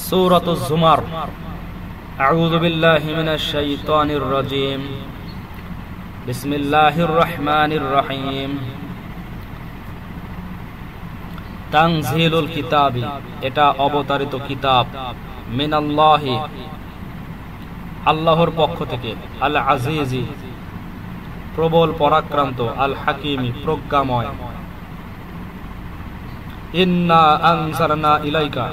সূরাতুজ জুমার। আউযু বিল্লাহি মিনাশ শাইতানির রাজীম। বিসমিল্লাহির রহমানির রহিম। তানজিলুল কিতাবি, এটা অবতারিত কিতাব, মিনাল্লাহি, আল্লাহর পক্ষ থেকে, আল আজিজি, প্রবল পরাক্রান্ত, আল হাকিমি, প্রজ্ঞাময়। ইন্না আনজালনা ইলাইকা,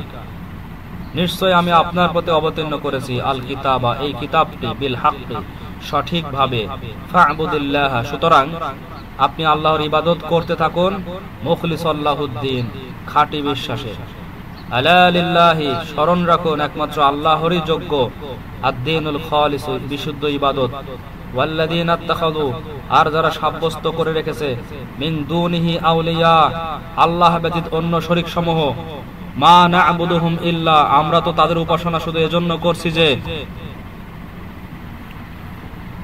নিশ্চয় আমি আপনার প্রতি অবতীর্ণ করেছি, আল কিতাবা, এই কিতাবটি, বিল হাক্কি, সঠিকভাবে, ফা'বুদিল্লাহ, সুতরাং আপনি আল্লাহর ইবাদত করতে থাকুন, মুখলিসাল্লাহুদ্দিন, খাঁটি বিশ্বাসে। আলা লিল্লাহি, স্মরণ রাখুন একমাত্র আল্লাহরই যোগ্য, আদ-দীনুল খালিস, বিশুদ্ধ ইবাদত। ওয়াল্লাযীনা ইত্তাখাযু, আর যারা সাব্যস্ত করে রেখেছে, মিন দুনিহি আউলিয়া, আল্লাহ ব্যতীত অন্য শরীক সমূহ, মা না'বুদুহুম ইল্লা, আমরা তো তাদের উপাসনা শুধু এজন্য করছি যে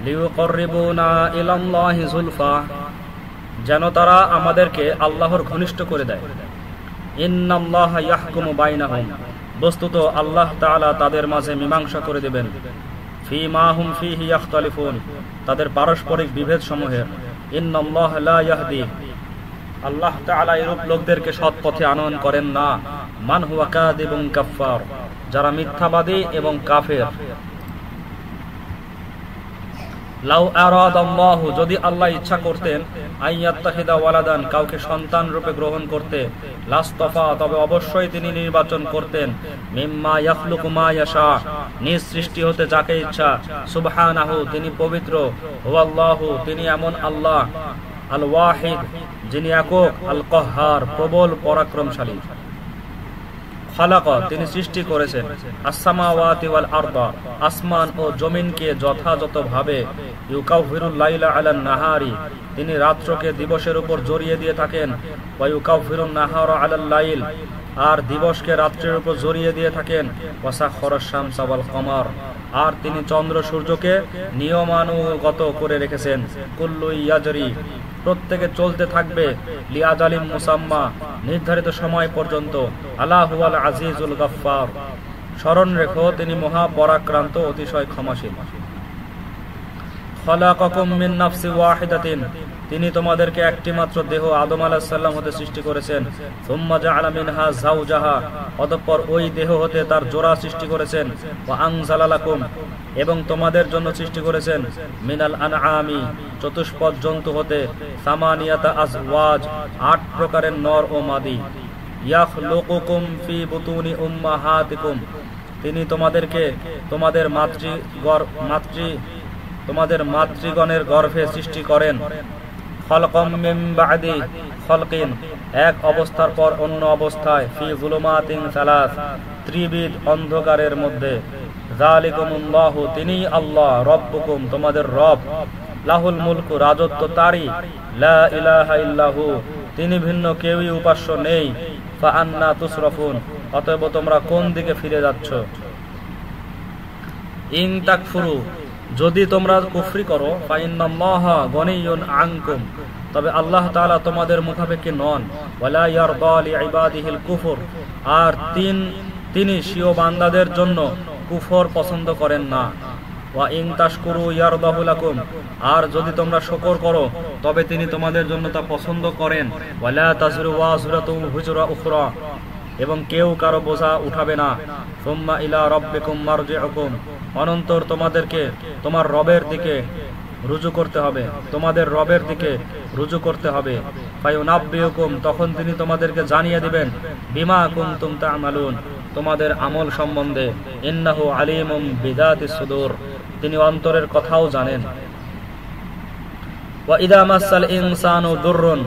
লিয়ুকাররিবুনা ইলাল্লাহি যুলফা, যেন তারা আমাদেরকে আল্লাহর ঘনিষ্ঠ করে দেয়। ইন্নাল্লাহা ইয়াহকুমু বাইনাহুম, বস্তুত আল্লাহ তাআলা তাদের মাঝে মীমাংসা করে দেবেন। ফীমা হুম ফীহি ইখতালিফুন, তাদের পারস্পরিক বিভেদ সমূহের। ইন্নাল্লাহা লা ইয়াহদি, আল্লাহ তাআলা এরূপ লোকদেরকে সৎ পথে আনয়ন করেন না। মান হুয়া কাযিবুন কাফফার, যারা মিথ্যাবাদী এবং কাফের। লাউ আরাদাল্লাহু, যদি আল্লাহ ইচ্ছা করতেন, আইয়াত্তাখিদা ওয়ালাদান, কাউকে সন্তান রূপে গ্রহণ করতে, লাস্তাফা, তবে অবশ্যই তিনি নির্বাচন করতেন, মিম্মা ইয়াখলুকু মা ইয়াশা, নিজ সৃষ্টি হতে যাকে ইচ্ছা, সুবহানাহু, তিনি পবিত্র, হুয়াল্লাহু, তিনি এমন আল্লাহ, আল ওয়াহিদ, যিনি একক, আল কাহ্হার, প্রবল পরাক্রমশালী। খালাকা, তিনি সৃষ্টি করেছেন, আস-সামাওয়াতি ওয়াল আরদা, আসমান ও জমিনকে যথাযথভাবে। ইউকাফিরুল লাইলা আলান নাহারি, তিনি রাত্রকে দিবসের উপর জড়িয়ে দিয়ে থাকেন। ওয়া ইউকাফিরুন নাহারা আলাল লাইল, আর দিবসকে রাত্রের উপর জড়িয়ে দিয়ে থাকেন। ওয়া সাখখারাশ শামসা ওয়াল কমার, আর তিনি চন্দ্র সূর্যকে নিয়মানুগত করে রেখেছেন। কুল্লু ইয়াজরি, প্রত্যেকে চলতে থাকবে, লিআজালিম মুসাম্মা, নির্ধারিত সময় পর্যন্ত। আলা হুয়াল আজিজুল গাফফার, স্মরণ রেখো তিনি মহা পরাক্রান্ত, অতিশয় ক্ষমাশীল। খালাকাকুম মিন নাফসিন ওয়াহিদাতিন, তিনি তোমাদেরকে একটি মাত্র দেহ আদম আলাইহিস সালাম হতে সৃষ্টি করেছেন। সুম্মা জাআলা মিনহা যাওজাহা, অতঃপর ওই দেহ হতে তার জোড়া সৃষ্টি করেছেন। ওয়া আনজালা লাকুম, এবং তোমাদের জন্য সৃষ্টি করেছেন, মিনাল আনআমি, চতুষ্পদ জন্তু হতে, সামানিয়াতা আজওয়াজ, 8 প্রকারের নর ও মাদি। ইয়াখলুকুকুম ফি বুতুনি উম্মাহাতিকুম, তিনি তোমাদেরকে তোমাদের মাতৃগণের গর্ভে সৃষ্টি করেন। খালাকাম মিন বা'দি খালকিন, এক অবস্থার পর অন্য অবস্থায়। ফি যুলুমাতিন সালাস, ত্রিবিধ অন্ধকারের মধ্যে। যালিকুমুল্লাহু, তিনি আল্লাহ, রব্বুকুম, তোমাদের রব। লাহুল মুলকু, রাজত্ব তারই। লা ইলাহা ইল্লাহু, তিনি ভিন্ন কেউই উপাস্য নেই। ফা আন্না তুসরাফুন, অতএব তোমরা কোন দিকে ফিরে যাচ্ছ? ইন তাকফুরু, যদি তোমরা কুফরি করো, ফা ইন্নাল্লাহা গনিয়্যুন আনকুম, তবে আল্লাহ তাআলা তোমাদের মুখাপেক্ষী নন। ওয়ালা ইয়ারদা লিইবাদিহিল কুফর, আর তিনি স্বীয় বান্দাদের জন্য কুফর পছন্দ করেন না। ওয়া ইন তাশকুরু ইয়ারদাহু লাকুম, আর যদি তোমরা শুকর করো, তবে তিনি তোমাদের জন্য তা পছন্দ করেন। ওয়ালা তাযরু ওয়াজরাতু হুজরা উখরা, এবং কেউ কারো বোঝা উঠাবে না। সুম্মা ইলা রাব্বিকুম মারজিউকুম, অনন্তর তোমাদেরকে তোমার রবের দিকে রুজু করতে হবে, তোমাদের রবের দিকে রুজু করতে হবে। ফায়ুনাব্বিউকুম, তখন তিনি তোমাদেরকে জানিয়ে দিবেন, বিমা কুনতুম তা'মালুন, তোমাদের আমল সম্বন্ধে। ইন্নাহু আলিমুম বিযাতিস সুদূর, তিনি অন্তরের কথাও জানেন। ওয়া ইযা মাসাল ইনসানু দুররুন,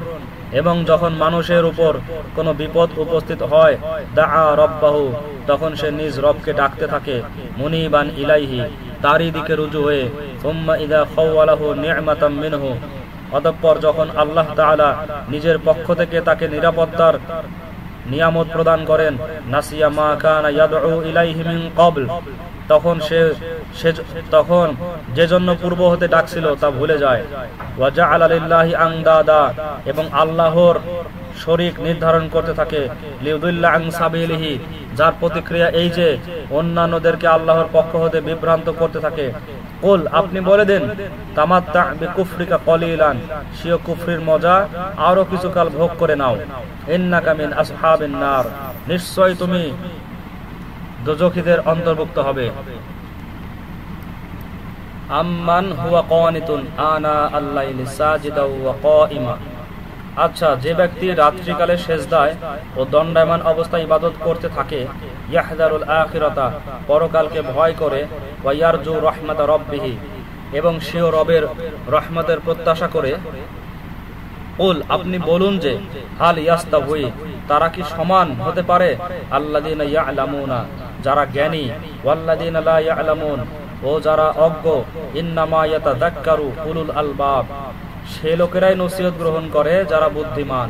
এবং যখন মানুষের উপর কোনো বিপদ উপস্থিত হয়, দাআ রাব্বাহু, তখন সে নিজ রবকে ডাকতে থাকে। মুনিবান ইলাইহি, তারই দিকে রুজু হয়ে। সুম্মা ইযা খাওয়ালাহু নি'মাতাম মিনহু, অতঃপর যখন আল্লাহ তাআলা নিজের পক্ষ থেকে তাকে নিরাপত্তার নিয়ামত প্রদান করেন, নাসিয়া মা কানা ইয়াদউ ইলাইহি মিন ক্বাবল, তখন যে জন্য পূর্ব হতে ডাকছিল তা ভুলে যায়। ওয়া জাআলা লিল্লাহি আনদাদা, এবং আল্লাহর শরীক নির্ধারণ করতে থাকে। লিউদিল্লা আন সাবিলিহি, যার প্রতিক্রিয়া এই যে অন্যান্যদেরকে আল্লাহর পক্ষ হতে বিভ্রান্ত করতে থাকে। কুল, আপনি বলে দেন, তামাত্তা বিকুফরিকা কলিলান, স্বীয় কুফরির মজা আরো কিছুকাল ভোগ করে নাও। ইন্নাকা মিন আসহাবিন নার, নিশ্চয় তুমি দোজখীদের অন্তর্ভুক্ত হবে। আম্মান হুয়া কানিতুন আনা আল-লাইলি সাজিদাও ওয়া কাইমা, আচ্ছা, যে ব্যক্তি রাত্রিকালে সেজদায় ও দণ্ডায়মান অবস্থায় ইবাদত করতে থাকে, ইয়াহযারুল আখিরাতা, পরকালকে ভয় করে, ওয়া ইয়ারজু রাহমাতা রাব্বিহি, এবং স্বীয় রবের রহমতের প্রত্যাশা করে। কুল, আপনি বলুন যে, হাল ইয়াস্তাউই, তারা কি সমান হতে পারে? আল্লাযীনা ইয়ালামুনা, যারা জ্ঞানী, ওয়াল্লাযীনা লা ইয়ালামুন, ও যারা অজ্ঞ। ইন্নামা ইয়াতাযাক্কারু উলুল আলবাব, সে লোকেরাই নসিহত গ্রহণ করে যারা বুদ্ধিমান।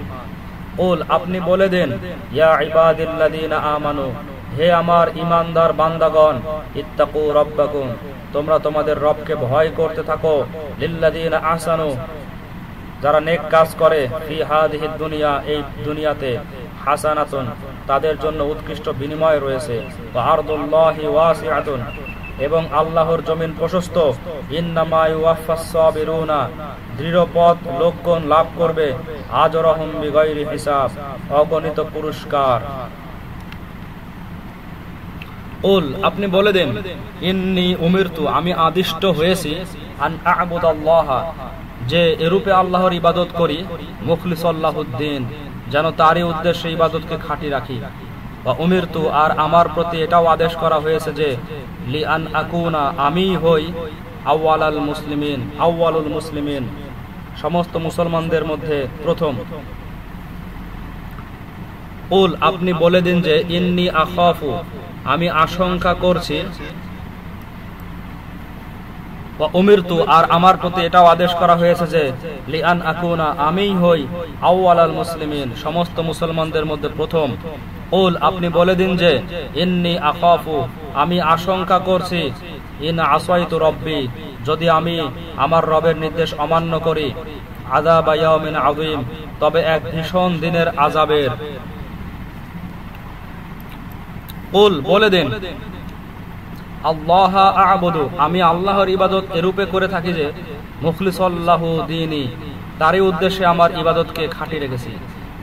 কুল, আপনি বলে দেন, ইয়া ইবাদিল্লাযীনা আমানু, হে আমার ঈমানদার বান্দাগণ, ইত্তাকু রাব্বাকুম, তোমরা তোমাদের রবকে ভয় করতে থাকো। লিল্লাযীনা আহসানু, যারা নেক কাজ করে, ফি হাযিহিদ দুনিয়া, এই দুনিয়াতে, হাসানাতুন, তাদের জন্য উৎকৃষ্ট বিনিময় রয়েছে। ওয়া আরদুল্লাহি ওয়াসিআতুন, এবং আল্লাহর জমিন প্রশস্ত। ইন্নামা ইউওয়াফাস সাবিরুনা, দৃঢ় পথ লোকগণ লাভ করবে। আজরহুম বিগাইরি হিসাব, অগণিত পুরস্কার। কুল, আপনি বলে দেন, ইন্নী উমিরতু, আমি আদিষ্ট হয়েছি, আন আ'বুদাল্লাহ, যে এরূপে আল্লাহর ইবাদত করি, মুখলিসাল্লাহুদ্দিন, যেন তারই উদ্দেশ্যে ইবাদতকে খাঁটি রাখি। ওয়া উমিরতু, আর আমার প্রতি এটাও আদেশ করা হয়েছে যে, লিআন আকুনা, আমি হই, আউয়ালাল মুসলিমিন, আউয়ালুল মুসলিমিন, সমস্ত মুসলমানদের মধ্যে প্রথম। কুল, আপনি বলে দিন যে, ইন্নী আখাফু, আমি আশঙ্কা করছি, ওয়া উমিরতু, আর আমার প্রতি এটাও আদেশ করা হয়েছে যে, লিআন আকুনা, আমিই হই, আউয়ালাল মুসলিমিন, সমস্ত মুসলমানদের মধ্যে প্রথম। কুল, আপনি বলে দিন যে, ইন্নী আখাফু, আমি আশঙ্কা করছি, ইন আসাইতু রব্বি, যদি আমি আমার রবের নির্দেশ অমান্য করি, আযাবা ইয়াউমিন আযীম, তবে এক ভীষণ দিনের আযাবের। কুল, বলে দেন, আল্লাহ আ'বুদু, আমি আল্লাহর ইবাদত এরূপে করে থাকি যে, মুখলিসাল্লাহু দীনি, তারই উদ্দেশ্যে আমার ইবাদতকে খাঁটি রেখেছি।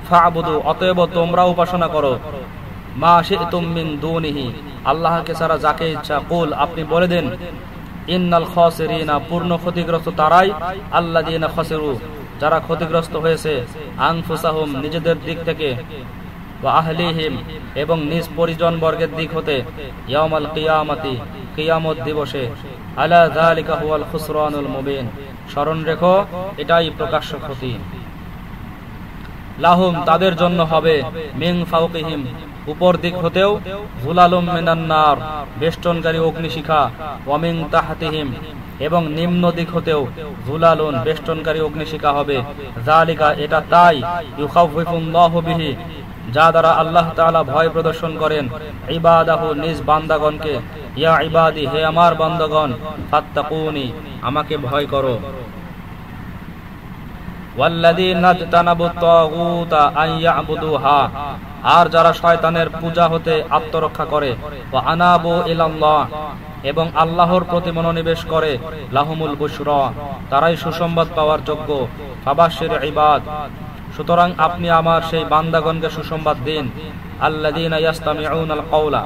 ফা'বুদু, অতএব তোমরা উপাসনা করো, মা শি'তুম মিন দুনিহি, আল্লাহকে ছাড়া যাকে ইচ্ছা। কুল, আপনি বলে দেন, ইন্নাল খাসিরিনা, পূর্ণ ক্ষতিগ্রস্ত তারাই, আল্লাযীনা খাসিরু, যারা ক্ষতিগ্রস্ত হয়েছে, আনফুসাহুম, নিজেদের দিক থেকে, ওয়া আহলিহিম, এবং নিজ পরিজন বর্গের দিক হতে, ইয়াউমাল কিয়ামাতি, কিয়ামত দিবসে। আলা যালিকা হুয়াল খুসরানুল মুবিন, স্মরণ রেখো, এটাই প্রকাশ্য ক্ষতি। লাহুম, তাদের জন্য হবে, মিন ফাওকিহিম, উপর দিক হতেও, যুলালুম মিনান নার, বেষ্টনকারী অগ্নিশিখা, ওয়া মিন তাহতিহিম, এবং নিম্ন দিক হতেও, যুলালুন, বেষ্টনকারী অগ্নিশিখা হবে। যালিকা, এটা তাই, ইউখাউফিফুল্লাহু বিহি, যা দ্বারা আল্লাহ তাআলা ভয় প্রদর্শন করেন, ইবাদাহু, নিজ বান্দাগণকে। ইয়া ইবাদি, হে আমার বান্দাগণ, ফাত্তাকুনি, আমাকে ভয় করো। ওয়াল্লাযীনা ইজতানাবুত তাগুতা আন ইয়াবুদুহা, আর যারা শয়তানের পূজা হতে আত্মরক্ষা করে, ওয়া আনাবু ইলাল্লাহ, এবং আল্লাহর প্রতি মনোনিবেশ করে, লাহুমুল বুশরা, তারাই সুসংবাদ পাওয়ার যোগ্য। ফাবাশশির ইবাদ, সুতরাং আপনি আমার সেই বান্দাগণকে সুসংবাদ দিন। আল্লাযীনা ইয়াস্তামিউনাল কাওলা,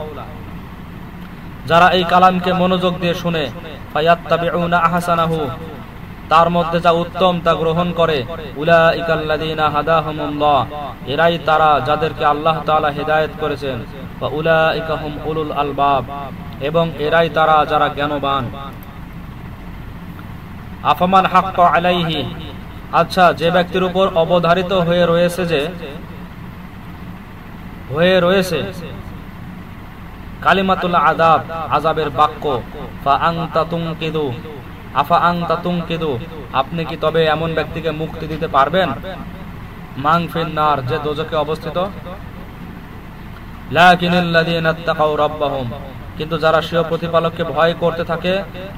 যারা এই কালামকে মনোযোগ দিয়ে শুনে, ফায়াত্তাবিউনা আহসানাহু, তার মধ্যে যা উত্তম তা গ্রহণ করে। উলাইকাল্লাযীনা হাদাহুমুল্লাহ, এরাই তারা যাদেরকে আল্লাহ তাআলা হিদায়াত করেছেন। ওয়া উলাইকা হুম উলুল আলবাব, এবং এরাই তারা যারা জ্ঞানবান। আফামান হাক্কা আলাইহি, আচ্ছা, যে ব্যক্তির উপর অবধারিত হয়ে রয়েছে কালিমাতুল আযাব, আযাবের বাক্য, ফা আনতা তুনকিদু, আফা আনতা তুনকিদু, আপনি কি তবে এমন ব্যক্তিকে মুক্তি দিতে পারবেন? মান ফিন নার, যে দোজখে অবস্থিত। লাকিনাল্লাযীনা ইত্তাকাউ রাব্বাহুম, কিন্তু যারা স্বীয় প্রতিপালককে ভয় করতে থাকে,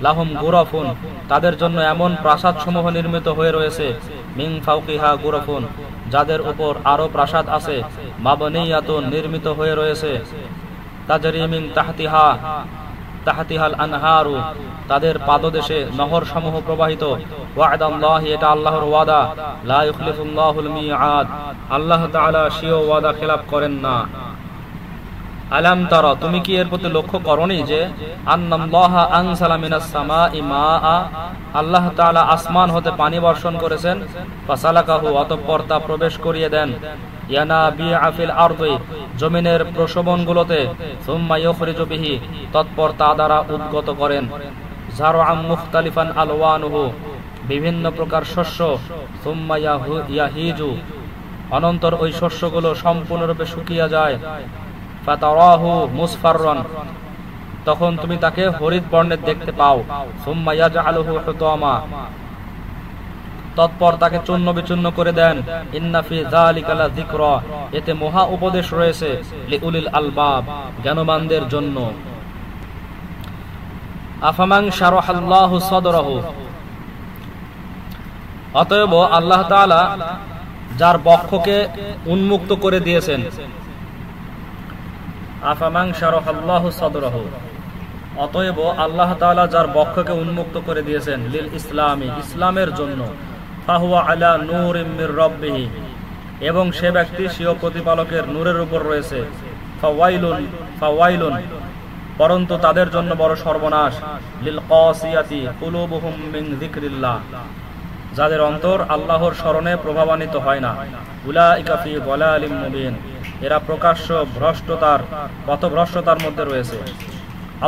লাহুম গুরাফুন, তাদের জন্য এমন প্রাসাদ সমূহ নির্মিত হয়ে রয়েছে, মিন ফাওকিহা গুরাফুন, যাদের উপর আরো প্রাসাদ আছে, মাবনিয়াতুন, নির্মিত হয়ে রয়েছে, তাজরি মিন তাহতিহাল আনহারু, তাদের পাদদেশে নহর সমূহ প্রবাহিত। ওয়াদাল্লাহি, এটা আল্লাহর ওয়াদা। লা ইখলিফুল্লাহুল মিআদ, আল্লাহ তাআলা স্বীয় ওয়াদা খেলাফ করেন না। আলাম তারা, তুমি কি এর প্রতি লক্ষ্য করনি যে আন্নাল্লাহা আনজালা মিনাস সামাই মাআ, আল্লাহ তাআলা আসমান হতে পানি বর্ষণ করেছেন। ফাসালাকাহু, অতঃপর তা প্রবেশ করিয়ে দেন। ইয়ানাবিআ ফিল আরদি, জমিনের প্রশোভনগুলোতে। সুম্মা ইউখরিজু বিহি, তৎপর তা দ্বারা উদ্গত করেন। যারআম মুখতালিফান আলওয়ানুহু, বিভিন্ন প্রকার শস্য। সুম্মা ইয়াহিজু, অনন্তর ওই শস্যগুলো সম্পূর্ণরূপে শুকিয়ে যায়। ফাতারাহু মুসফাররান, তখন তুমি তাকে হরিত বর্ণের দেখতে পাও। সুম্মা ইয়াজআলুহু হুতামা, তৎপর তাকে চূর্ণ বিচূর্ণ করে দেন। ইন্না ফি যালিকা লাযিকরা, এতে মহা উপদেশ রয়েছে। লিউলিল আলবাব, জ্ঞানবানদের জন্য। আফামান শারাহাল্লাহু সাদরাহু, অতএব আল্লাহ তাআলা যার বক্ষকে উন্মুক্ত করে দিয়েছেন। আফামান শারাহাল্লাহু সাদরাহু, অতএব আল্লাহ তাআলা যার বক্ষকে উন্মুক্ত করে দিয়েছেন। লিল ইসলামি, ইসলামের জন্য। ফাহুয়া আলা নূরিম মির রাব্বিহি, এবং সে ব্যক্তি স্বীয় প্রতিপালকের নূরের উপর রয়েছে। ফাওয়াইলুন, পরন্তু তাদের জন্য বড় সর্বনাশ। লিল কাসিয়াতি কুলুবুহুম মিন যিকরিল্লাহ, যাদের অন্তর আল্লাহর স্মরণে প্রভাবান্বিত হয় না। উলাইকা ফি যালালিম মুবিন, এরা প্রকাশ্য পথভ্রষ্টতার মধ্যে রয়েছে।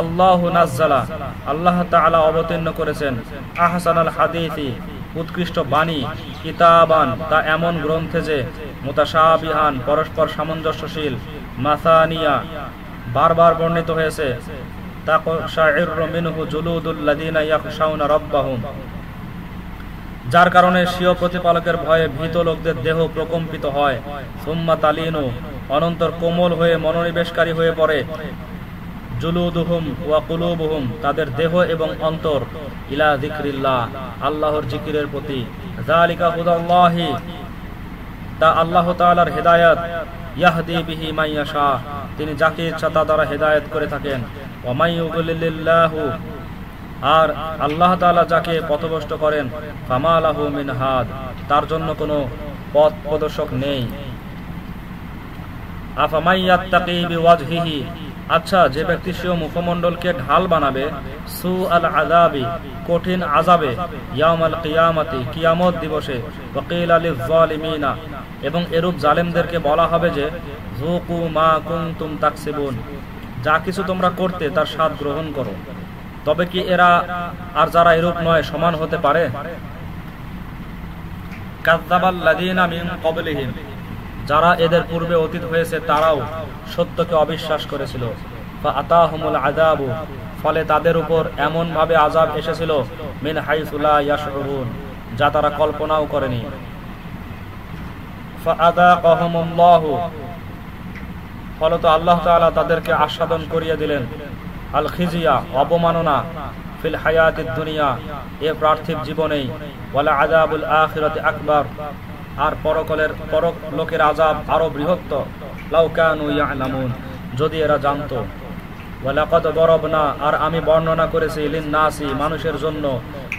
আল্লাহু নাজ্জালা, আল্লাহ তাআলা অবতীর্ণ করেছেন। আহসানাল হাদীসি, উৎকৃষ্ট বাণী। কিতাবান, তা এমন গ্রন্থে যে মুতাশাবিহান, পরস্পর সামঞ্জস্যশীল। মাসানিয়া, বারবার বর্ণিত হয়েছে। তাকশাইরু মিনহু জুলুদুল লাযিনা ইয়াখশাউনা রাব্বাহুম, যার কারণে স্বীয় প্রতিপালকের ভয়ে ভীত লোকদের দেহ প্রকম্পিত হয়। সুম্মা তালিনু, অনন্তর কোমল হয়ে মনোনিবেশকারী হয়ে পড়ে। জুলুদুহুম ওয়া কুলুবুহুম, তাদের দেহ এবং অন্তর। ইলা যিকরিল্লাহ, আল্লাহর জিকিরের প্রতি। যালিকা হুদাল্লাহি, তা আল্লাহ তাআলার হেদায়েত। ইয়াহদি বিহি মান ইয়াশা, তিনি যাকে ইচ্ছা তা দ্বারা হেদায়েত করে থাকেন। ওয়া মান ইউদ্লিলিল্লাহু, আর আল্লাহ তাআলা যাকে পথভ্রষ্ট করেন। ফামা লাহু মিন হাদ, তার জন্য কোনো পথ প্রদর্শক নেই। আফামান ইয়াত্তাকি বিওয়াজহিহি, আচ্ছা, যে ব্যক্তি স্বীয় মুখমণ্ডলকে ঢাল বানাবে। সু আল আযাবি, কঠিন আযাবে। ইয়াউমাল কিয়ামাতি, কিয়ামত দিবসে। ওয়াকিল লিল যালিমিনা, এবং এরূপ জালেমদেরকে বলা হবে যে যুকু মা কুনতুম তাকসিবুন, যা কিছু তোমরা করতে তার স্বাদ গ্রহণ করো। তবে কি এরা আর যারা এরূপ নয় সমান হতে পারে? কাযযাবাল লাযিনা মিন ক্বাবলিহিম, যারা এদের পূর্বে অতীত হয়েছে তারাও সত্যকে অবিশ্বাস করেছিল। ফাআতাহুমুল আযাবু, ফলে তাদের উপর এমন ভাবে আযাব এসেছিল। মিন হাইসু লা ইয়াশউরুন, যা তারা কল্পনাও করেনি। ফাআযাকাহুমুল্লাহু, ফলত আল্লাহ তাআলা তাদেরকে আস্বাদন করিয়ে দিলেন। আল খিজিয়া, অবমাননা। ফিল হায়াতিদ দুনিয়া, এ পার্থিব জীবনেই। ওয়ালা আযাবুল আখিরাতি আকবার, আর পরলোকের আযাব আরো বৃহত্তর। লাউ কানু ইয়ালামুন, যদি এরা জানতো। ওয়ালাকাদ দরাবনা, আর আমি বর্ণনা করেছি। লিন-নাসি, মানুষের জন্য।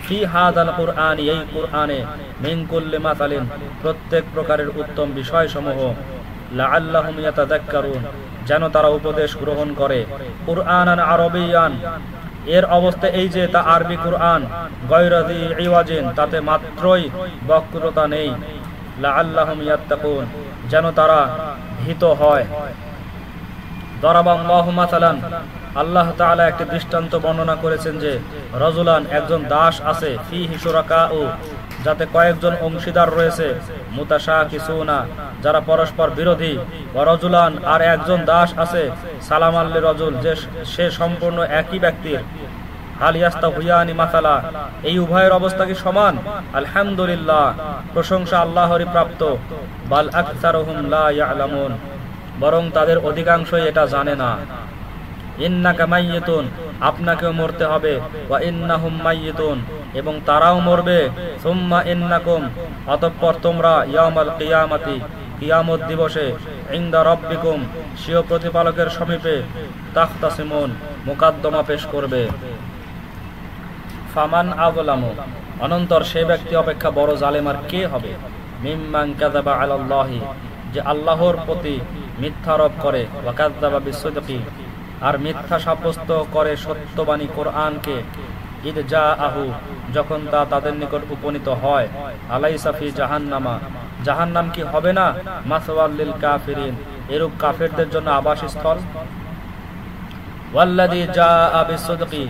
ফি হাযাল কুরআনি, এই কুরআনে। মিন কুল্লি মাসালিন, প্রত্যেক প্রকারের উত্তম বিষয়সমূহ। লাআল্লাহুম ইয়াতাযাক্কারুন, যেন তারা উপদেশ গ্রহণ করে। কুরআনান আরবিয়ান, এর অবস্থা এই যে তা আরবি কুরআন। গায়রা যী ইওয়াজিন, তাতে মাত্রই বক্রতা নেই। লাআল্লাহুম ইয়াত্তাকুন, যেন তারা ভীত হয়। দরাবাল্লাহু মাসালান, আল্লাহ তাআলা একটি দৃষ্টান্ত বর্ণনা করেছেন যে রাজুলান, একজন দাস আছে। ফীহি শুরাকাউ, যাতে কয়েকজন অংশীদার রয়েছে। মুতাশাকিসুনা, যারা পরস্পর বিরোধী। ওয়া রাজুলান, আর একজন দাস আছে। সালামান লিরাজুল, যে সে সম্পূর্ণ একই ব্যক্তির। হাল ইয়াস্তাহুয়ানি মাসালা, এই উভয়ের অবস্থা কি সমান? আলহামদুলিল্লাহ, প্রশংসা আল্লাহরই প্রাপ্ত। বাল আকসারুহুম লা ইয়ালামুন, বরং তাদের অধিকাংশই এটা জানে না। ইন্নাকা মাইয়িতুন, আপনাকেও মরতে হবে। ওয়া ইন্নাহুম মাইয়িতুন, এবং তারাও মরবে। সুম্মা ইন্নাকুম, অতঃপর তোমরা। ইয়াউমাল কিয়ামাতি, কিয়ামত দিবসে। ইনদা রাব্বিকুম স্বীয় প্রতিপালকের সমীপে তাখতাসিমুন মুকাদ্দমা পেশ করবে। ফামান আযলামু অনন্তর সে ব্যক্তি অপেক্ষা বড় জালেম আর কে হবে? মিম্মান কাযাবা আলাল্লাহি যে আল্লাহর প্রতি মিথ্যারোপ করে, ওয়া কাযাবা বিসসিদকি আর মিথ্যা সাব্যস্ত করে সত্যবাণী কোরআনকে, ইদ জাআহু যখন তা তাদের নিকট উপনীত হয়, আলাইসা ফি জাহান্নামা জাহান্নাম কি হবে না মাসওয়াল লিল কাফিরিন এরূপ কাফেরদের জন্য আবাসস্থল। ওয়াল্লাযী জাআ বিসসিদকি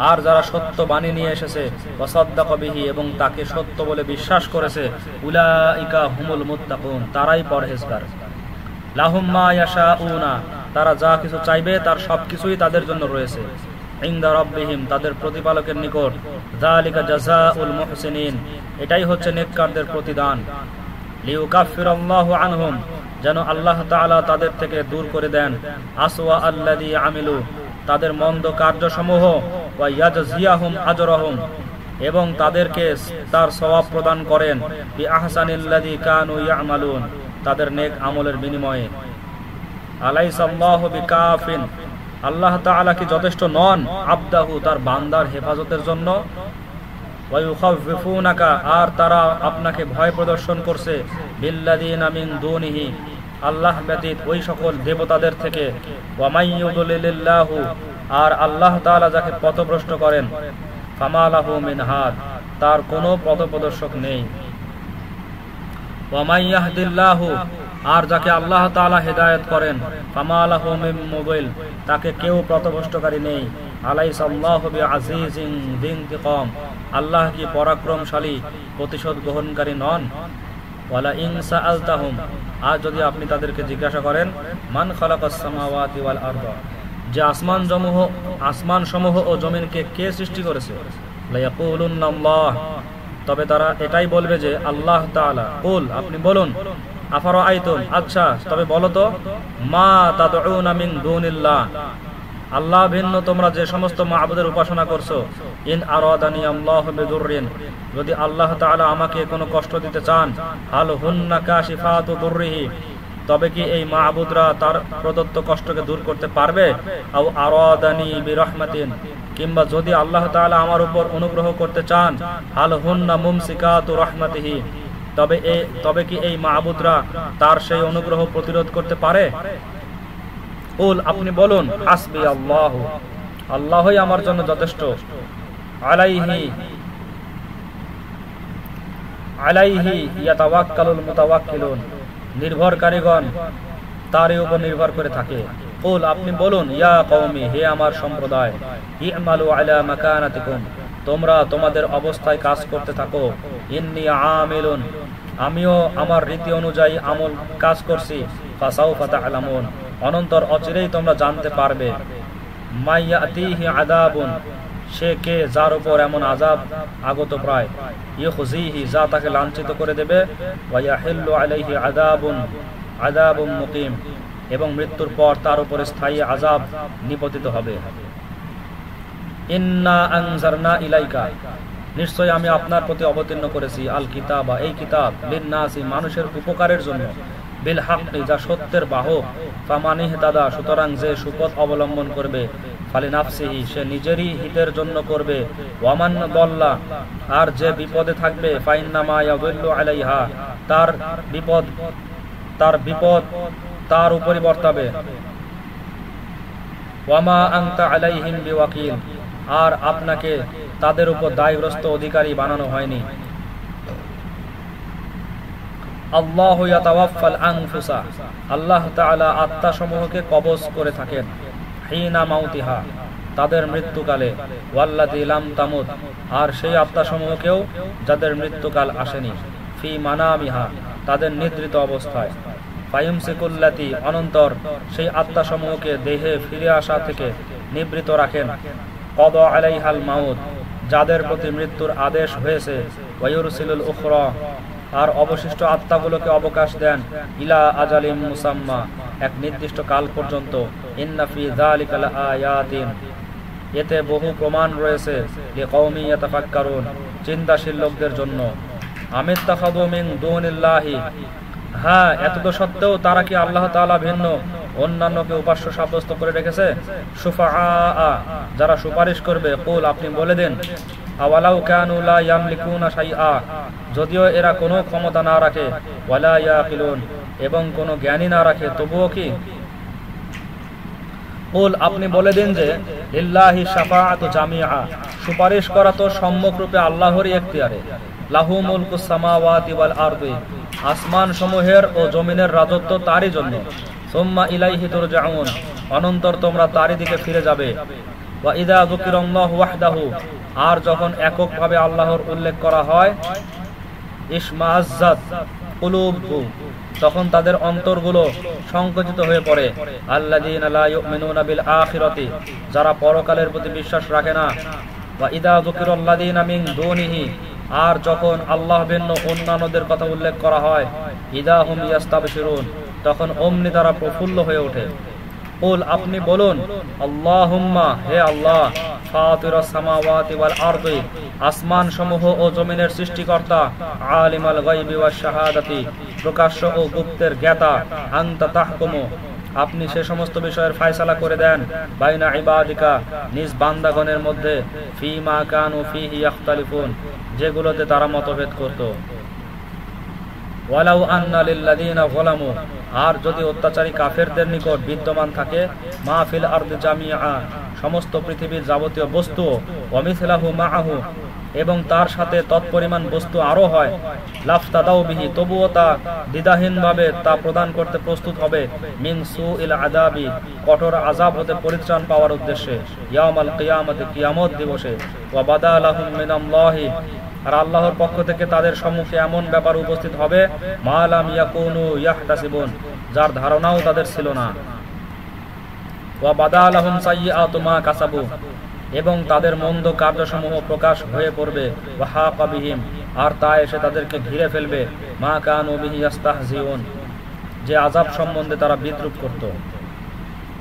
আর যারা সত্য বাণী নিয়ে এসেছে, ওয়া সাদ্দাকা বিহি এবং তাকে সত্য বলে বিশ্বাস করেছে, উলাইকা হুমুল মুত্তাকুন তারাই পরহেজগার। লাহুম মা ইয়াশাউনা তারা যা কিছু চাইবে তার সবকিছুই তাদের জন্য রয়েছে। ইনদা রাব্বিহিম তাদের প্রতিপালকের নিকট, যালিকা জাযাউল মুহসিনিন এটাই হচ্ছে নেককারদের প্রতিদান। লিইউকাফিরাল্লাহু আনহুম যেন আল্লাহ তাআলা তাদের থেকে দূর করে দেন আসওয়া আল্লাযী আমিলু তাদের মন্দ কার্যসমূহ, ওয়া ইয়াজজিয়াহুম আজরাহুম এবং তাদেরকে তার সওয়াব প্রদান করেন, বিআহসানিল্লাযী কানু ইয়ামালুন তাদের নেক আমলের বিনিময়ে। আলাইসাল্লাহু বিকাফিন আল্লাহ তাআলা কি যথেষ্ট নন আবদাহু তার বান্দার হেফাজতের জন্য? ওয়া ইউখাফিফুনাকা আর তারা আপনাকে ভয় প্রদর্শন করছে, বিল্লাযীনা মিন দুনিহি আল্লাহ ব্যতীত ওই সকল দেবতাদের থেকে। ওয়া মাইয়ুদলিল্লাহু আর আল্লাহ তাআলা যাকে পথভ্রষ্ট করেন, ফামা লাহু মিন হাদ তার কোনো পথপ্রদর্শক নেই। ওয়া মাইয়াহদিল্লাহু আর যাকে আল্লাহ তাআলা হেদায়েত করেন, ফামা লাহু মিন মুদিল তাকে কেউ পথভ্রষ্টকারী নেই। আলাইসাল্লাহু বিআযীজিন যিনতিকাম আল্লাহ কি পরাক্রমশালী প্রতিশোধ গ্রহণকারী নন? ওয়ালা ইন সাআলতাহুম আর যদি আপনি তাদেরকে জিজ্ঞাসা করেন, মান খালাকাস সামাওয়াতি ওয়াল আরদা যে আসমানসমূহ ও জমিনকে কে সৃষ্টি করেছে, লা ইয়াকুলুনাল্লাহ তবে তারা এটাই বলবে যে আল্লাহ তাআলা। কুল আপনি বলুন, আফারাআইতুম আচ্ছা তবে বলো তো, মা তাদউনা মিন দুনিল্লাহ আল্লাহ ভিন্ন তোমরা যে সমস্ত মাবুদের উপাসনা করছো, ইন আরাদানি আল্লাহু বিদুররিন যদি আল্লাহ তাআলা আমাকে কোনো কষ্ট দিতে চান, হাল হুন্না কাশিফাতু দুররিহি তবে কি এই মাবুদরা তার প্রদত্ত কষ্টকে দূর করতে পারবে? আও আরাদানি বিরহমাতিন কিংবা যদি আল্লাহ তাআলা আমার উপর অনুগ্রহ করতে চান, হাল হুন্না মুমসিকাতু রাহমাতিহি তবে কি এই মাবুদরা তার সেই অনুগ্রহ প্রতিরোধ করতে পারে? কুল আপনি বলুন, হাসবি আল্লাহু আল্লাহই আমার জন্য যথেষ্ট। আলাইহি ইয়াতাওয়াক্কালুল মুতাওয়াক্কিলুন নির্ভরকারীগণ তারই উপর নির্ভর করে থাকে। কুল আপনি বলুন, ইয়া কওমি হে আমার সম্প্রদায়, ই'মালু আলা মাকানাতিকুম তোমরা তোমাদের অবস্থায় কাজ করতে থাকো, ইন্নী আমিলুন আমিও আমার রীতি অনুযায়ী আমল কাজ করছি, ফাসাউফা তা'লামুন অনন্তর অচিরেই তোমরা জানতে পারবে। মাইয়াতিহি আযাবুন সে কে যার উপর এমন আযাব আগত প্রায়, ইউখজিহি যা তাকে লাঞ্ছিত করে দেবে, ওয়া ইয়াহিল্লু আলাইহি আযাবুন মুকিম এবং মৃত্যুর পর তার উপর স্থায়ী আযাব নিপতিত হবে। ইন্না আনজারনা ইলাইকা নিশ্চয় আমি আপনার প্রতি অবতীর্ণ করেছি, আল কিতাবা এই কিতাব, লিন্নাসি মানুষের উপকারের জন্য, বিল হাক্কি যা সত্যের বাহক, ফামানিহতাদা সুতরাং যে সুপথ অবলম্বন করবে, ফালিনাফসিহি সে নিজেরই হিতের জন্য করবে, ওয়ামান দল্লা আর যে বিপদে থাকবে, ফাইন্নামা ইয়াযিল্লু আলাইহা তার বিপদ তার উপরই বর্তাবে। ওয়ামা আনতা আলাইহিম বিওয়াকিল আর আপনাকে তাদের উপর দায়গ্রস্ত অধিকারী বানানো হয়নি। আল্লাহু ইয়াতাওয়াফাল আনফুসা আল্লাহ তাআলা আত্মাসমূহকে কবজ করে থাকেন, হিনা মাউতিহা তাদের মৃত্যুকালে, ওয়াল্লাতী লাম তামুত আর সেই আত্মাসমূহকেও যাদের মৃত্যুকাল আসেনি, ফি মানামিহা তাদের নিদ্রিত অবস্থায়, ফায়ুমসিকুল্লাতী অনন্তর সেই আত্মাসমূহকে দেহে ফিরে আসা থেকে নিবৃত রাখেন, কদা আলাইহাল মাউত যাদের প্রতি মৃত্যুর আদেশ হয়েছে, ওয়ায়ুরসিলুল উখরা আর অবশিষ্ট আত্মাগুলোকে অবকাশ দেন, ইলা আজালিম মুসাম্মা এক নির্দিষ্ট কাল পর্যন্ত। ইন্না ফি যালিকা লাআয়াতিন এতে বহু প্রমাণ রয়েছে, লিকাওমি ইয়াতাফাক্কারুন চিন্তাশীল লোকদের জন্য। আমিত্তাখাযু মিন দুনিল্লাহি হ্যাঁ, এতদ সত্ত্বেও তারা কি আল্লাহ তাআলা ভিন্ন অন্যান্যকে উপাস্য সাব্যস্ত করে রেখেছে? শুফাআ, যারা সুপারিশ করবে। কুল, আপনি বলে দেন, আওয়ালাউ কানু লা ইয়ামলিকুনা শাইআ, যদিও এরা কোনো ক্ষমতা না রাখে, ওয়ালা ইয়াকিলুন, এবং কোনো জ্ঞানী না রাখে, তবুও কি? কুল, আপনি বলে দিন যে লিল্লাহি শাফাআতু জামিআ, সুপারিশ করা তো সম্যক রূপে আল্লাহরই এখতিয়ারে। লাহু মুলকুস সামাওয়াতি ওয়াল আরদি, আসমান সমূহের ও জমিনের রাজত্ব তারই জন্য। সুম্মা ইলাইহি তুরজাউন, অনন্তর তোমরা তারই দিকে ফিরে যাবে। ওয়া ইযা যুকিরাল্লাহু ওয়াহদাহু, আর যখন এককভাবে আল্লাহর উল্লেখ করা হয়, ইশমাআজ্জাত কুলুবু, তখন তাদের অন্তরগুলো সংকুচিত হয়ে পড়ে। আল্লাযীনা লা ইউমিনুনা বিল আখিরাতি, যারা পরকালের প্রতি বিশ্বাস রাখে না। ওয়া ইযা যুকিরাল্লাযীনা মিন দুনিহি, আর যখন আল্লাহ ভিন্ন অন্যান্যদের কথা উল্লেখ করা হয়, ইযা হুম ইয়াস্তাবশিরুন, তখন অমনি তারা প্রফুল্ল হয়ে ওঠে। কুল, আপনি বলুন, আল্লাহুম্মা, হে আল্লাহ, ফাতিরাস সামাওয়াতি ওয়াল আরদি, আসমান সমূহ ও জমিনের সৃষ্টিকর্তা, আলিমাল গায়বি ওয়াশ শাহাদাতি, প্রকাশ্য ও গুপ্তের জ্ঞাতা, আনতা তাহকুমু, আপনি সে সমস্ত বিষয়ের ফায়সালা করে দেন, বাইনা ইবাদিকা, নিজ বান্দাগণের মধ্যে, ফীমা কানু ফীহি ইখতালিফুন, যেগুলোতে তারা মতভেদ করত। ওয়ালাউ আন্না লিল্লাযীনা যালামু, আর যদি অত্যাচারী কাফেরদের নিকট বিদ্যমান থাকে, মা ফিল আরদি জামিআ, সমস্ত পৃথিবীর যাবতীয় বস্তু, ওয়া মিসলাহু মাআহু, এবং তার সাথে তৎপরিমাণ বস্তু আরো হয়, লাফতাদাউ বিহি, তবুও তা দ্বিধাহীনভাবে তা প্রদান করতে প্রস্তুত হবে, মিন সুইল আযাবি, কঠোর আযাব হতে পরিত্রাণ পাওয়ার উদ্দেশ্যে, ইয়াউমাল কিয়ামতি, কিয়ামত দিবসে, ওয়া বাদা লাহুম মিনাল্লাহি, আর আল্লাহর পক্ষ থেকে তাদের সম্মুখে এমন ব্যাপার উপস্থিত হবে, মা লাম ইয়াকুনু ইয়াহতাসিবুন, যার ধারণাও তাদের ছিল না। ওয়া বাদা লাহুম সাইয়্যাতু মা কাসাবু, এবং তাদের মন্দ কার্যসমূহ প্রকাশ হয়ে পড়বে। ওয়া হাকা বিহিম, আর তা এসে তাদেরকে ঘিরে ফেলবে, মা কানু বিহি ইস্তাহজিউন, যে আযাব সম্বন্ধে তারা বিদ্রূপ করত।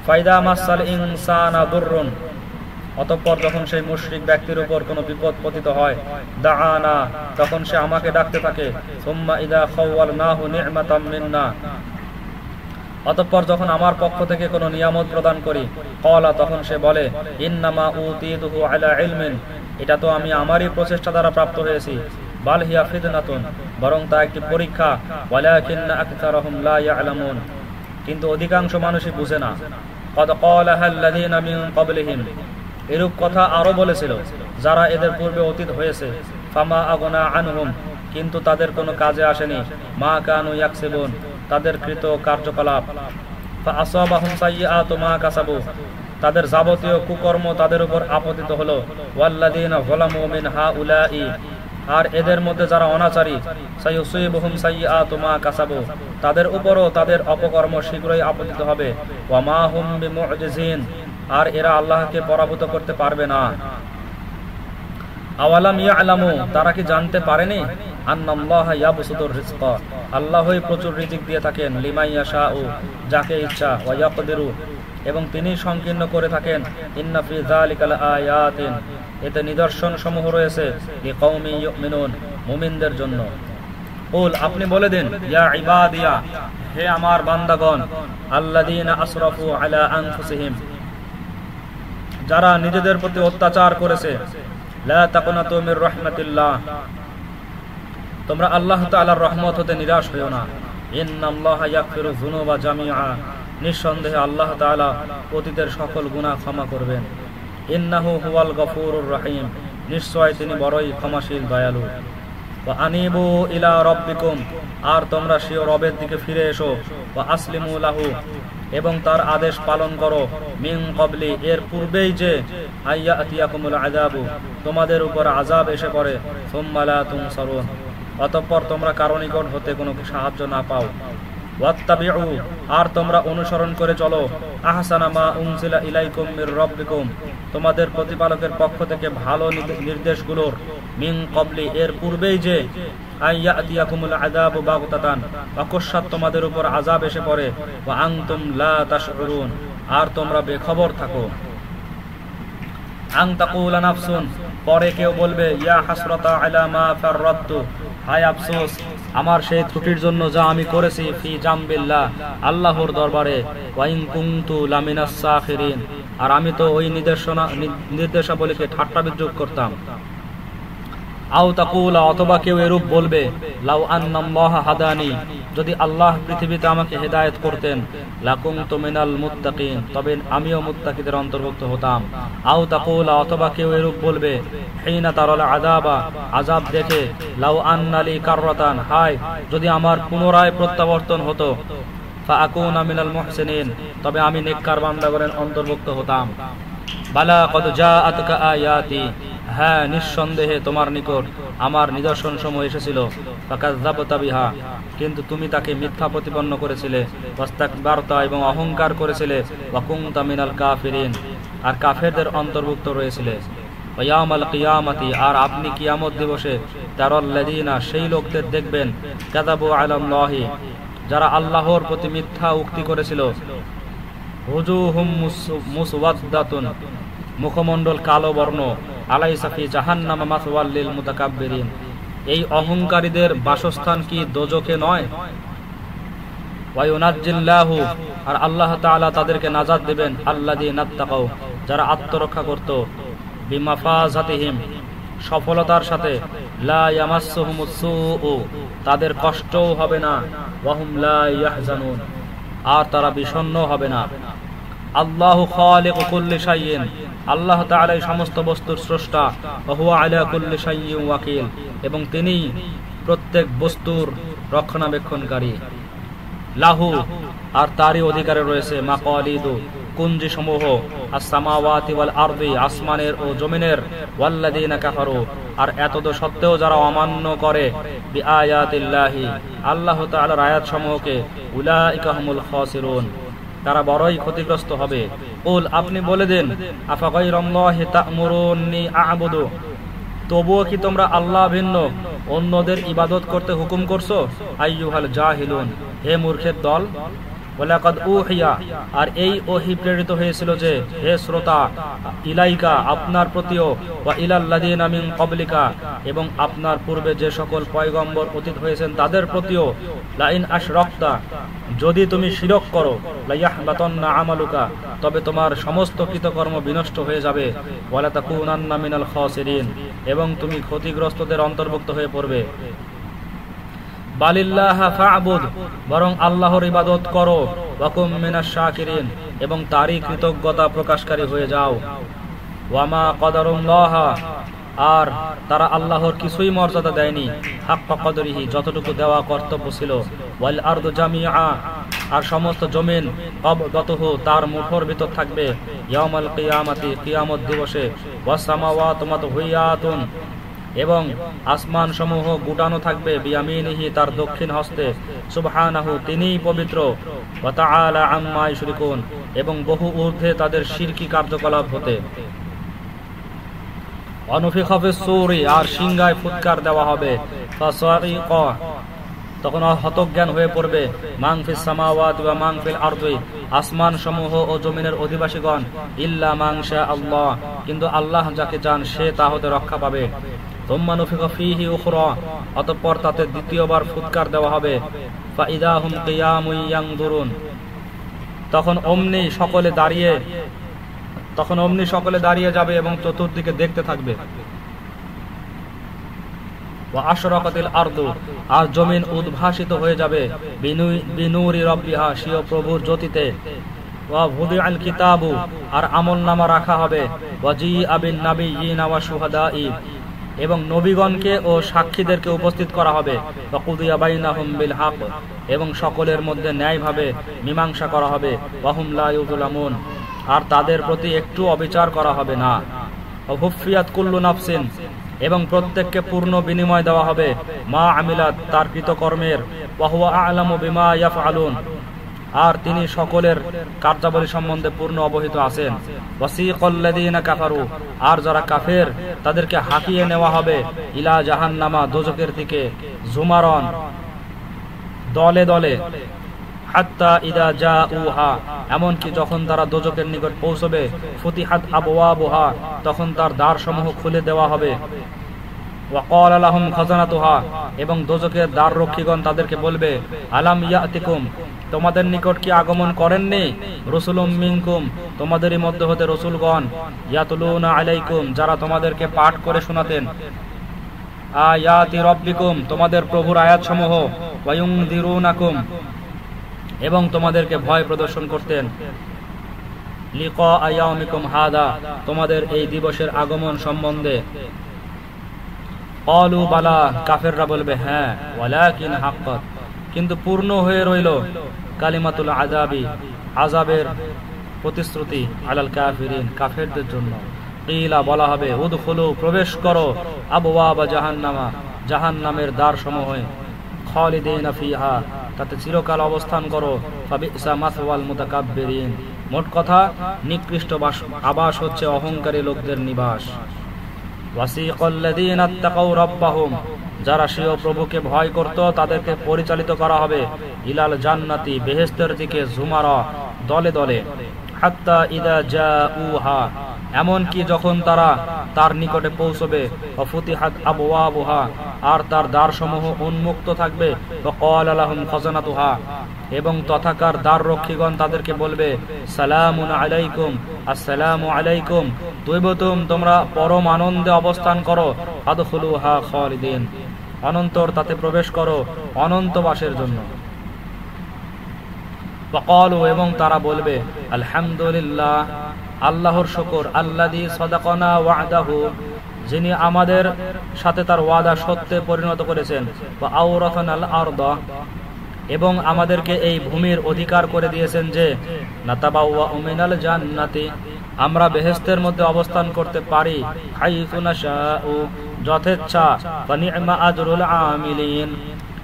ফাইদা মাসাল ইনসানা দুররুন, অতঃপর যখন সেই মুশরিক ব্যক্তির উপর কোনো বিপদ পতিত হয়, দাআনা, তখন সে আমাকে ডাকতে থাকে। সুম্মা ইযা খাওয়ালনাহু নি'মাতাম মিন্না, অতঃপর যখন আমার পক্ষ থেকে কোনো নিয়ামত প্রদান করি, ক্বালা, তখন সে বলে, ইন্নামা উতীতুহু আলা ইলমিন, এটা তো আমি আমারই প্রচেষ্টা দ্বারা প্রাপ্ত হয়েছি। বাল হিয়া ফিতনাতুন, বরং তা একটি পরীক্ষা। ওয়ালাকিন্না আকতারহুম লা ইয়ালামুন, কিন্তু অধিকাংশ মানুষই বুঝে না। ক্বাদ ক্বালাহা আল্লাযীনা মিন ক্বাবলিহিম, এরূপ কথা আরো বলেছিল যারা এদের পূর্বে অতীত হয়েছে। ফামা আগনা আনহুম, কিন্তু তাদের কোনো কাজে আসেনি। মা কানু ইয়াকসিবুন, তাদের কৃত কার্যকলাপ। ফাআসাবাহুম সাইয়্যাতু মা কাসাবু, তাদের যাবতীয় কুকর্ম তাদের উপর আপতিত হলো। ওয়াল্লাযীনা যালামু মিন হাউলাই, আর এদের মধ্যে যারা অনাচারী, সাইয়ুসিবুহুম সাইয়্যাতু মা কাসাবু, তাদের উপরও তাদের অপকর্ম শীঘ্রই আপতিত হবে। ওয়া মা হুম বিমুজিজিন, আর এরা আল্লাহকে পরাভূত করতে পারবে না। আওয়ালাম ইয়ালামু, তারা কি জানতে পারেনি, আন্নাল্লাহা ইয়াবসুতুর রিজকা, আল্লাহই প্রচুর রিজিক দিয়ে থাকেন, লিমান ইয়াশাউ, যাকে ইচ্ছা, ওয়া ইয়াকদিরু, এবং তিনি সংকীর্ণ করে থাকেন। ইন্না ফি যালিকা লাআয়াতিন, এতে নিদর্শন সমূহ রয়েছে, লিকাওমি ইউমিনুন, মুমিনদের জন্য। কুল, আপনি বলে দিন, ইয়া ইবাদিয়া, হে আমার বান্দাগণ, আল্লাযীনা আসরাফু আলা আনফুসিহিম, যারা নিজেদের প্রতি অত্যাচার করেছে, লা তাকুনাতু মির রাহমাতিল্লাহ, তোমরা আল্লাহ তাআলার রহমত হতে নিরাশ হইও না। ইন্নাল্লাহা ইয়াগফিরু যুনুবা জামিআ, নিঃসন্দেহে আল্লাহ তাআলা অতীতের সকল গুনাহ ক্ষমা করবেন। ইন্নাহু হুয়াল গফুরুর রহিম, নিশ্চয় তিনি বড়ই ক্ষমাশীল দয়ালু। ওয়া আনিবু ইলা রাব্বিকুম, আর তোমরা স্বীয় রবের দিকে ফিরে এসো। ওয়া আসলিমু লাহু, এবং তার আদেশ পালন করো। মিন ক্বাবলি, এর পূর্বেই যে, আইয়াতিয়াকুমুল আযাবু, তোমাদের উপর আযাব এসে পড়ে। সুম্মা লা তুনসারুন, অতঃপর তোমরা কারো নিকট হতে কোনো সাহায্য না পাও। ওয়াত্তাবিউ, আর তোমরা অনুসরণ করে চলো। আহসানা মা উনজিলা ইলাইকুম মির রাব্বিকুম, তোমাদের প্রতিপালকের পক্ষ থেকে ভালো নির্দেশগুলোর। মিন ক্বাবলি, এর পূর্বেই যে, আইয়াতিয়াকুমুল আযাবু বাগতাতান, অকস্মাৎ তোমাদের উপর আযাব এসে পড়ে। ওয়া আনতুম লা তাশউরুন, আর তোমরা বেখবর থাকো। আন তাকুলা নাফসুন, পরে কেউ বলবে ইয়া হাসরাতা আলা মা ফাররাতু, হায় আফসোস আমার সেই ত্রুটির জন্য যা আমি করেছি, ফি জামবিল্লাহ, আল্লাহর দরবারে, ওয়া ইন কুনতু লামিনাস সাখিরিন, আর আমি তো ওই নির্দেশাবলীকে ঠাট্টা বিদ্রুপ করতাম। আও তাকুলা, অথবা কেউ এরূপ বলবে লাউ আন্নাল্লাহা হাদানি, যদি আল্লাহ পৃথিবীতে আমাকে হেদায়েত করতেন, লাকুনতু মিনাল মুত্তাকিন, তবে আমিও মুত্তাকিদের অন্তর্ভুক্ত হতাম। আও তাকুলা, অথবা কেউ এরূপ বলবে হিনা তারাল আযাবা, আযাব দেখে, লাউ আন্নালি কাররাতান, হায় যদি আমার পুনরায় প্রত্যাবর্তন হতো, ফাআকুনা মিনাল মুহসিনিন, তবে আমি নেককার বান্দাগণের অন্তর্ভুক্ত হতাম। বালা কদ জাআতকা আয়াতি, হ্যাঁ নিঃসন্দেহে তোমার নিকট আমার নিদর্শন সমূহ এসেছিল, ফাকাযযাবতা বিহা, কিন্তু তুমি তাকে মিথ্যা প্রতিপন্ন করেছিলে, ওয়াস্তাকবারতা, এবং অহংকার করেছিলে, ওয়া কুনতা মিনাল কাফিরিন, আর কাফেরদের অন্তর্ভুক্ত রয়েছিলে। ওয়া ইয়াউমাল কিয়ামতি, আর আপনি কিয়ামত দিবসে তারাল্লাযিনা, সেই লোকদের দেখবেন, কাযাবু আলাল্লাহি, যারা আল্লাহর প্রতি মিথ্যা উক্তি করেছিল, হুজুহুম মুসওয়াদ্দাতুন, মুখমণ্ডল কালো বর্ণ, আলাইসা ফি জাহান্নাম মাসওয়াল লিল মুতাকাব্বিরিন, এই অহংকারীদের বাসস্থান কি দোজখে নয়? ওয়া ইউনাজ্জিল্লাহু, আর আল্লাহ তাআলা তাদেরকে নাজাত দেবেন, আল্লাযীনা তাকাউ, যারা আত্মরক্ষা করত, বিমাফাজাতিহিম, সফলতার সাথে, লা ইয়ামাসসুহুমুস সুউ, তাদের কষ্টও হবে না, ওয়া হুম লা ইয়াহজানুন, আর তারা বিষণ্ণ হবে না। আল্লাহু খালিকু কুল্লি শাইইন, আল্লাহ তাআলাই সমস্ত বস্তুর স্রষ্টা, ওয়া হুয়া আলা কুল্লি শাইইন ওয়াকিল, এবং তিনি প্রত্যেক বস্তুর রক্ষণাবেক্ষণকারী। লাহু, আর তারই অধিকারে রয়েছে, মাকালিদু, কুঞ্জি সমূহ, আস-সামাওয়াতি ওয়াল আরদি, আসমানের ও জমিনের, ওয়াল্লাযীনা কাফারু, আর এতদ সত্ত্বেও যারা অমান্য করে, বিআয়াতিল্লাহি, আল্লাহ তাআলার আয়াত সমূহকে, উলাইকা হুমুল খাসিরুন, তারা বড়ই ক্ষতিগ্রস্ত হবে। কুল, আপনি বলে দেন, আফা গায়রাল্লাহি তা'মুরুনি আ'বুদু, তবুও কি তোমরা আল্লাহ ভিন্ন অন্যদের ইবাদত করতে হুকুম করছো? আইয়ুহাল জাহিলুন, হে মূর্খের দল। ওয়ালাকাদ উহিয়া, আর এই ওহী প্রেরিত হয়েছিল যে, হে শ্রোতা, ইলাইকা, আপনার প্রতিও, ওয়া ইলাল্লাযীনা মিন ক্বাবলিকা, এবং আপনার পূর্বে যে সকল পয়গম্বর অতীত হয়েছেন তাদের প্রতিও, লাইন আশরাকতা, যদি তুমি শিরক করো, লাইয়াহবাতান্না আমালুকা, তবে তোমার সমস্ত কৃতকর্ম বিনষ্ট হয়ে যাবে, ওয়ালা তাকুনান্না মিনাল খাসিরিন, এবং তুমি ক্ষতিগ্রস্তদের অন্তর্ভুক্ত হয়ে পড়বে। বালিল্লাহা ফা'বুদ, বরং আল্লাহর ইবাদত করো, ওয়া কুম মিনাশ শাকিরিন, এবং তারই কৃতজ্ঞতা প্রকাশকারী হয়ে যাও। ওয়া মা কদারুল্লাহ, আর তারা আল্লাহর কিছুই মর্যাদা দেয়নি, হাক্কা কদরিহি, যতটুকু দেওয়া কর্তব্য ছিল। ওয়াল আরদু জামিআ, আর সমস্ত জমিন, কবদাতুহু, তার মুঠোর ভিতর থাকবে, ইয়াউমাল কিয়ামাতি, কিয়ামত দিবসে, ওয়াস সামাওয়াতু মাতহুইয়াতুন, এবং আসমান সমূহ গুটানো থাকবে, বিয়ামিনিহি, তার দক্ষিণ হস্তে, সুবহানাহু, তিনিই পবিত্র, ওয়া তাআলা আম্মা ইউশরিকুন, এবং বহু ঊর্ধ্বে তাদের শিরকি কার্যকলাপ হতে। অনুফিখা ফিস সূরি, আর সিংহায় ফুৎকার দেওয়া হবে, ফাসাইকা, তখন হতজ্ঞান হয়ে পড়বে, মান ফিস সামাওয়াতি ওয়া মান ফিল আরদি, আসমান সমূহ ও জমিনের অধিবাসীগণ, ইল্লা মান শা আল্লাহ, কিন্তু আল্লাহ যাকে চান সে তা হতে রক্ষা পাবে। সুম্মা নুফিখা ফীহি উখরা, অতঃপর তাতে দ্বিতীয়বার ফুৎকার দেওয়া হবে, ফাইদা হুম কিয়ামুন ইয়ানজুরুন, তখন অমনি সকলে দাঁড়িয়ে যাবে এবং চতুর্দিকে দেখতে থাকবে। ওয়া আশরাকাতিল আরদু, আর জমিন উদ্ভাসিত হয়ে যাবে, বিনূরি রাব্বিহা, স্বীয় প্রভুর জ্যোতিতে। ওয়া wudi'al কিতাবু, আর আমলনামা রাখা হবে, ওয়া জিআ বিন নাবিয়্যিনা ওয়া শুহাদা'i, এবং নবীগণকে ও সাক্ষীদেরকে উপস্থিত করা হবে, ওয়া কুদিয়া বাইনাহুম বিল হক, এবং সকলের মধ্যে ন্যায়ভাবে মীমাংসা করা হবে, ওয়া হুম লা ইউযলামুন, আর তাদের প্রতি একটু অবিচার করা হবে না। ওয়া হুফিয়াত কুল্লু নাফসিন, এবং প্রত্যেককে পূর্ণ বিনিময় দেওয়া হবে, মা আমিলাত, তার কৃতকর্মের, ওয়া হুয়া আ'লামু বিমা ইয়াফআলুন, আর তিনি সকলের কার্যাবলী সম্বন্ধে পূর্ণ অবহিত আছেন। ওয়াসিকাল্লাযীনা কাফারু, আর যারা কাফের তাদেরকে হাঁকিয়ে নেওয়া হবে, ইলা জাহান্নামা, দোজখের দিকে, জুমারন, দলে দলে, হাত্তা ইদা জাউহা, এমনকি যখন তারা দোজখের নিকট পৌঁছবে, ফুতিহাত আবওয়াবুহা, তখন তার দ্বারসমূহ খুলে দেওয়া হবে। ওয়া ক্বালা লাহুম খাজানাতুহা, এবং দোজখের দ্বার রক্ষীগণ তাদেরকে বলবে, আলাম ইয়াতিকুম, তোমাদের নিকট কি আগমন করেননি রাসূলুম মিনকুম, তোমাদেরই মধ্যে হতে রাসূলগণ, ইয়াতুলুনা আলাইকুম, যারা তোমাদেরকে পাঠ করে শোনাতেন, আয়াতি রাব্বিকুম, তোমাদের প্রভুর আয়াতসমূহ, ওয়া ইউনযিরুনাকুম, এবং তোমাদেরকে ভয় প্রদর্শন করতেন, লিকা ইয়াউমিকুম হাদা, তোমাদের এই দিবসের আগমন সম্বন্ধে। ক্বালু বালা, কাফেররা বলবে হ্যাঁ, ওয়ালাকিন হাক্কাত, কিন্তু পূর্ণ হয়ে রইল, কালিমাতুল আযাবি, আযাবের প্রতিশ্রুতি, আলাল কাফিরিন, কাফেরদের জন্য। কিলা, বলা হবে, উদখুলু, প্রবেশ করো, আবওয়াবা জাহান্নামা, জাহান্নামের দ্বারসমূহে, খালিদিনা ফিহা, তাতে চিরকাল অবস্থান করো, ফাবিসা মাসওয়াল মুতাকাব্বিরিন, মোট কথা নিকৃষ্ট আবাস হচ্ছে অহংকারী লোকদের নিবাস। ওয়াসিকাল্লাযীনা আত্তাকাউ রাব্বাহুম, যারা স্বীয় প্রভুকে ভয় করত তাদেরকে পরিচালিত করা হবে, ইলাল জান্নাতি, বেহেশতের দিকে, জুমারা, দলে দলে, হাত্তা ইদা জাউহা, এমনকি যখন তারা তার নিকটে পৌঁছবে, ফুতিহাত আবওয়াবুহা, আর তার দ্বারসমূহ উন্মুক্ত থাকবে, ওয়া ক্বালা লাহুম খাজানাতুহা, এবং তথাকার দ্বার রক্ষীগণ তাদেরকে বলবে, সালামুন আলাইকুম, আসসালামু আলাইকুম, তুইবতুম, তোমরা পরম আনন্দে অবস্থান করো, আদখুলুহা খালিদিন, অনন্তর তাতে প্রবেশ করো, অনন্তবাসের জন্য। ওয়া ক্বালু, এবং তারা বলবে, আলহামদুলিল্লাহ, আল্লাহর শুকর, আল্লাযী সাদাকানা ওয়া'দাহু, যিনি আমাদের সাথে তার ওয়াদা সত্যে পরিণত করেছেন, ওয়া আওরাথানাল আরদা, এবং আমাদেরকে এই ভূমির অধিকার করে দিয়েছেন, যে নাতাবাওয়াউ মিনাল জান্নাতি, আমরা বেহেশতের মধ্যে অবস্থান করতে পারি, হাইসু নাশাউ, যথেচ্ছা, ওয়া নি'মা আজরুল আমিলিন,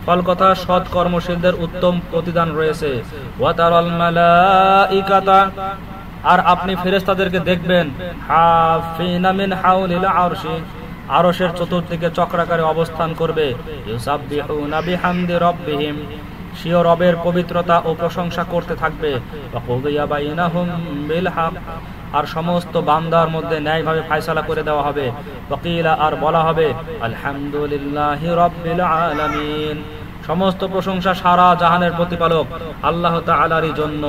ফলকথা সৎ কর্মশীলদের উত্তম প্রতিদান রয়েছে। ওয়া তারাল মালাইকাতা, আর আপনি ফেরেশতাদেরকে দেখবেন, হাফিনা মিন হাউলিল আরশি, আরশের চতুর্দিকে চক্রাকারে অবস্থান করবে, ইউসাব্বিহুনা বিহামদি রাব্বিহিম, স্বীয় রবের পবিত্রতা ও প্রশংসা করতে থাকবে, ওয়া কুদিয়া বাইনাহুম বিল হক, আর সমস্ত বান্দার মধ্যে ন্যায়ভাবে ফয়সালা করে দেওয়া হবে, ওয়াকিলা, আর বলা হবে, আলহামদুলিল্লাহি রাব্বিল আলামিন, সমস্ত প্রশংসা সারা জাহানের প্রতিপালক আল্লাহ তাআলারই জন্য।